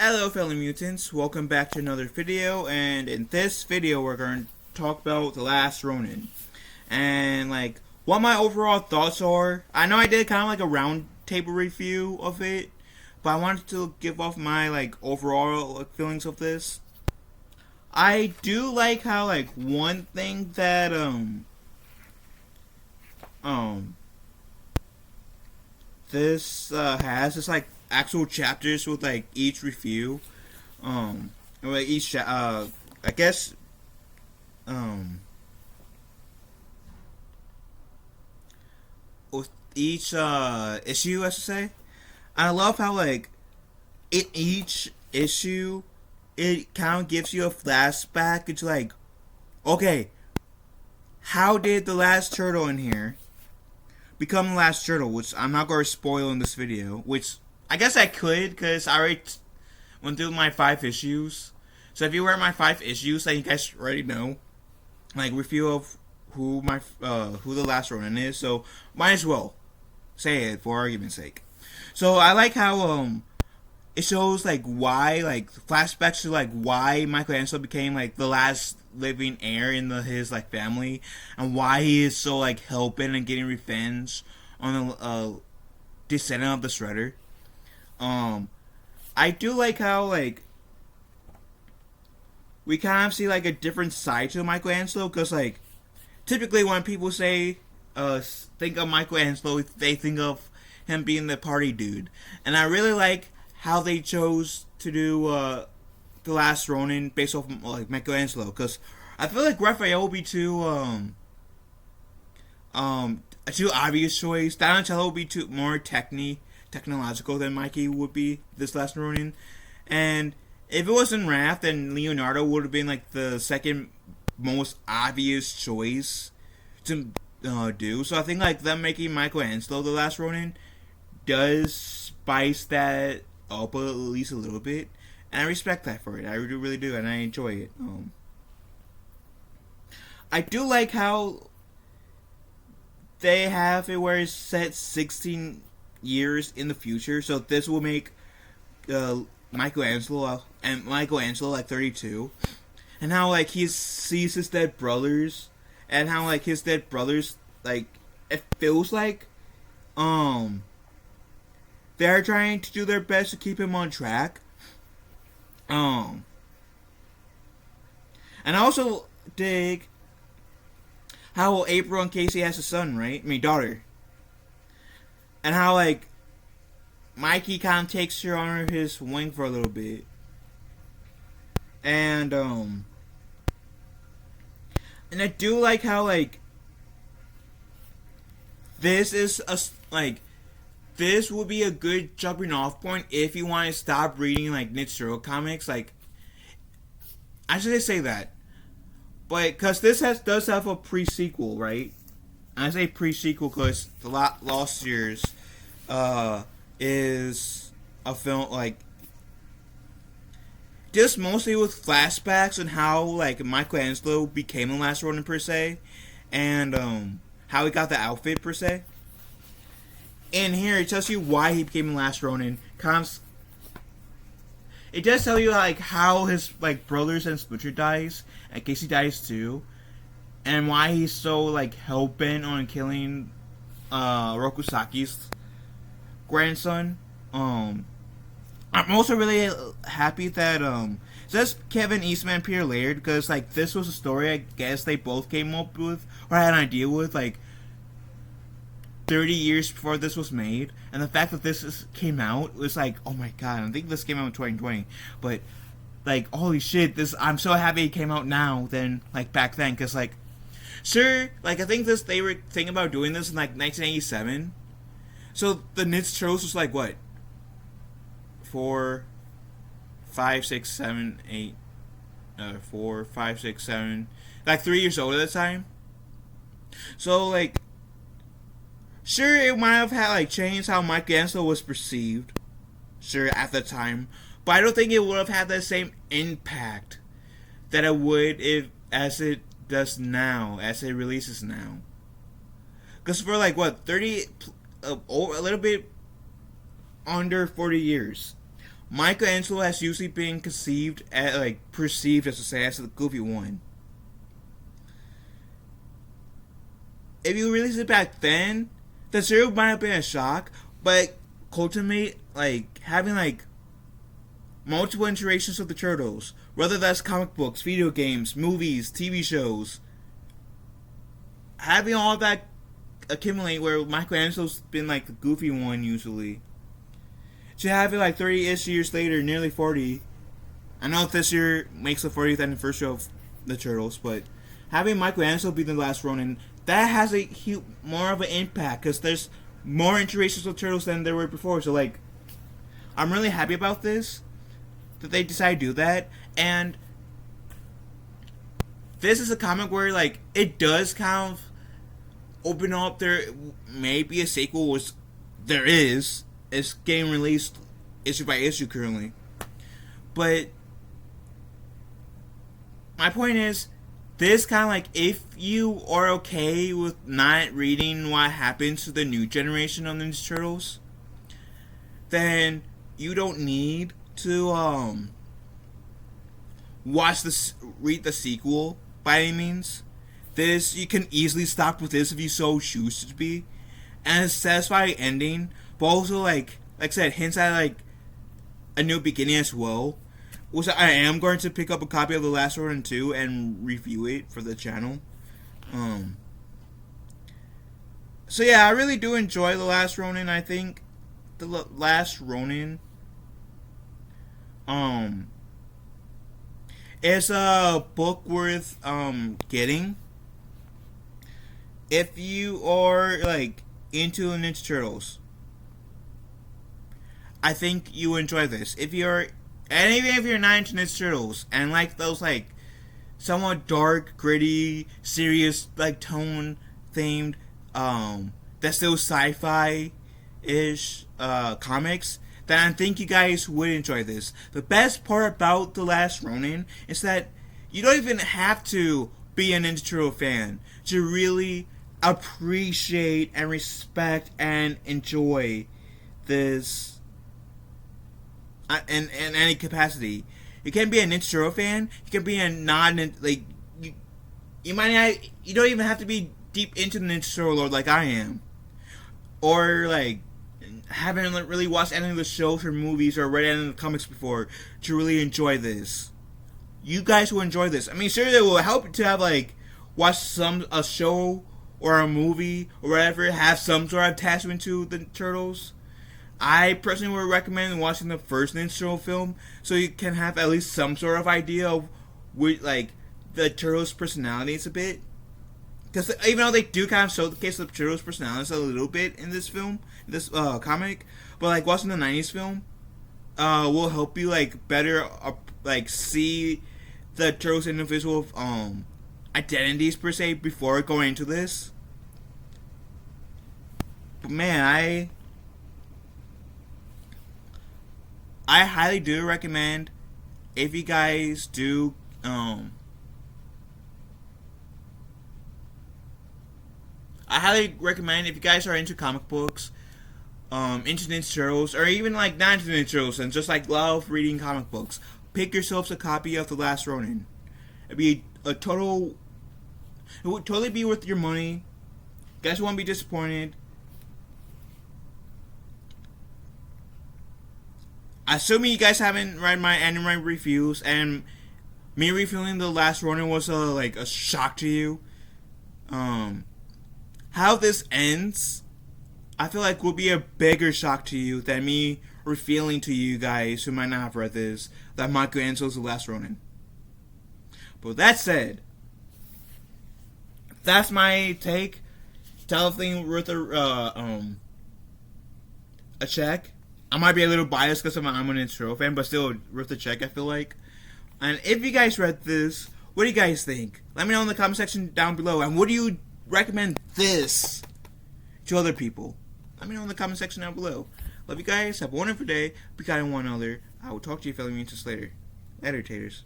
Hello fellow mutants, welcome back to another video, and in this video we're going to talk about The Last Ronin. And what my overall thoughts are. I know I did kind of like a round table review of it, but I wanted to give off my overall feelings of this. I do like how one thing that this has is actual chapters with each review. Each I guess with each issue, I should say. I love how in each issue it kind of gives you a flashback into okay, how did the last turtle in here become the last turtle, which I'm not going to spoil in this video, which I guess I could because I already went through my 5 issues. So if you were at my 5 issues, you guys already know review of who the last Ronin is. So might as well say it for argument's sake. So I like how it shows why flashbacks to why Michelangelo became the last living heir in his family, and why he is so hell-bent and getting revenge on the descendant of the Shredder. I do like how we kind of see a different side to Michelangelo, because typically when people say think of Michelangelo, they think of him being the party dude, and I really like how they chose to do The Last Ronin based off Michelangelo, because I feel Raphael would be too obvious choice. Donatello would be too more technological than Mikey would be this Last Ronin, and if it wasn't Raph, then Leonardo would have been the second most obvious choice to do. So I think them making Michelangelo the Last Ronin does spice that up at least a little bit, and I respect that for it. I really do, and I enjoy it. I do like how they have it where it's set 16 years in the future, so this will make Michelangelo 32, and how he sees his dead brothers, and how his dead brothers it feels they're trying to do their best to keep him on track. And I also dig how April and Casey has a son, right? I mean, daughter. And how Mikey kind of takes her under his wing for a little bit. And I do like how this is this would be a good jumping off point if you want to stop reading Nick Turtle comics. I should say that, but because this does have a pre-sequel, right? And I say pre-sequel because The Lost Years is a film just mostly with flashbacks and how Michelangelo became the last Ronin per se, and how he got the outfit per se. In here, it tells you why he became the last Ronin. It does tell you how his brothers and Splinter dies, and Casey dies too, and why he's so hell bent on killing Rokusaki's grandson. I'm also really happy that it says Kevin Eastman, Peter Laird, because this was a story I guess they both came up with or had an idea with 30 years before this was made, and the fact that this came out was oh my god. I think this came out in 2020, but holy shit, I'm so happy it came out now than back then, because sure, I think they were thinking about doing this in 1987, so the Ninja Turtles was what, 4 5 6 7 8 4 5 6 7 3 years old at the time, so sure, it might have had changed how Michelangelo was perceived, sure, at the time, but I don't think it would have had the same impact that it would as it does now, as it releases now. Because for 30, a little bit under 40 years, Michelangelo has usually been conceived as, like, perceived as, to say, as the goofy one. If you released it back then, the series might have been a shock, but cultivate, like, having, like, multiple iterations of the Turtles, whether that's comic books, video games, movies, TV shows, having all that accumulate where Michelangelo's been, like, the goofy one usually. To have it, like, 30-ish years later, nearly 40. I know this year makes the 40th anniversary of the Turtles, but having Michelangelo be the last Ronin, that has a more of an impact because there's more iterations of Turtles than there were before. So, like, I'm really happy about this, that they decided to do that. And this is a comic where, like, it does kind of open up there. Maybe a sequel was. There is. It's getting released issue by issue currently. But my point is, this kind of like, if you are okay with not reading what happens to the new generation of Ninja Turtles, then you don't need to read the sequel by any means. This, you can easily stop with this if you so choose to be, and it's a satisfying ending, but also like I said, hints at like a new beginning as well. Which I am going to pick up a copy of The Last Ronin 2 and review it for the channel. So yeah, I really do enjoy The Last Ronin. I think The Last Ronin is a book worth getting if you are like into Ninja Turtles. I think you enjoy this. If you're And even if you're not into Ninja Turtles and like those like somewhat dark, gritty, serious like tone themed, that's still sci-fi ish comics, then I think you guys would enjoy this. The best part about The Last Ronin is that you don't even have to be a Ninja Turtle fan to really appreciate and respect and enjoy this in any capacity. You can be a Ninja Turtle fan. You can be a like you might not. You don't even have to be deep into the Ninja Turtle lore like I am, or like haven't really watched any of the shows or movies or read any of the comics before to really enjoy this. You guys will enjoy this. I mean, sure, it will help to have like watch a show or a movie or whatever, have some sort of attachment to the Turtles. I personally would recommend watching the first Ninja Turtle film so you can have at least some sort of idea of what, like, the Turtles' personalities a bit. Because even though they do kind of showcase the Turtles' personalities a little bit in this film, this comic, but like watching the 90s film will help you like better like see the Turtles' individual identities per se before going into this. But man, I highly do recommend, if you guys do I highly recommend, if you guys are into comic books, into Ninja Turtles, or even like not into Ninja Turtles and just like love reading comic books, pick yourselves a copy of The Last Ronin. It would totally be worth your money. You guys won't be disappointed. Assuming you guys haven't read my anime reviews, and me reviewing The Last Ronin was a shock to you. How this ends, I feel like will be a bigger shock to you than me revealing to you guys who might not have read this that Michelangelo's The Last Ronin. But with that said, that's my take. Definitely worth a check. I might be a little biased because I'm a Ninja Turtle fan, but still worth a check, I feel like. And if you guys read this, what do you guys think? Let me know in the comment section down below. And would you recommend this to other people? Let me know in the comment section down below. Love you guys. Have a wonderful day. Be kind to one another. I will talk to you fellow mutants later. Later, taters.